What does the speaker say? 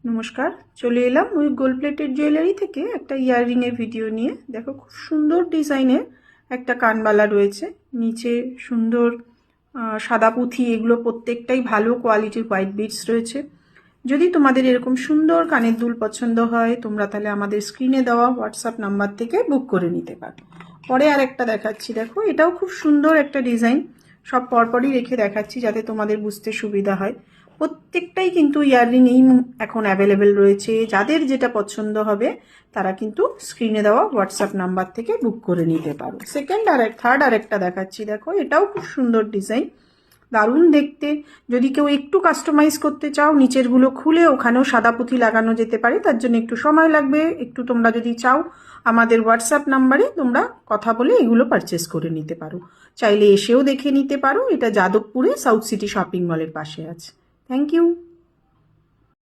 নমস্কার, চলে এলাম ওই গোল্ড প্লেটেড জুয়েলারি থেকে একটা ইয়াররিংয়ের ভিডিও নিয়ে। দেখো, খুব সুন্দর ডিজাইনের একটা কানবালা রয়েছে, নিচে সুন্দর সাদা পুঁথি। এগুলো প্রত্যেকটাই ভালো কোয়ালিটির হোয়াইট বিডস রয়েছে। যদি তোমাদের এরকম সুন্দর কানের দুল পছন্দ হয়, তোমরা তাহলে আমাদের স্ক্রিনে দেওয়া হোয়াটসঅ্যাপ নাম্বার থেকে বুক করে নিতে পারো। পরে আর একটা দেখাচ্ছি, দেখো এটাও খুব সুন্দর একটা ডিজাইন। সব পরপরই রেখে দেখাচ্ছি যাতে তোমাদের বুঝতে সুবিধা হয়। প্রত্যেকটাই কিন্তু ইয়াররিং এই এখন অ্যাভেলেবেল রয়েছে। যাদের যেটা পছন্দ হবে তারা কিন্তু স্ক্রিনে দেওয়া হোয়াটসঅ্যাপ নাম্বার থেকে বুক করে নিতে পারো। থার্ড আর একটা দেখাচ্ছি, দেখো এটাও খুব সুন্দর ডিজাইন, দারুণ দেখতে। যদি কেউ একটু কাস্টমাইজ করতে চাও, নিচেরগুলো খুলে ওখানেও সাদা পুঁথি লাগানো যেতে পারে, তার জন্য একটু সময় লাগবে। একটু তোমরা যদি চাও, আমাদের হোয়াটসঅ্যাপ নাম্বারে তোমরা কথা বলে এগুলো পারচেস করে নিতে পারো। চাইলে এসেও দেখে নিতে পারো। এটা যাদবপুরে সাউথ সিটি শপিং মলের পাশে আছে। Thank you.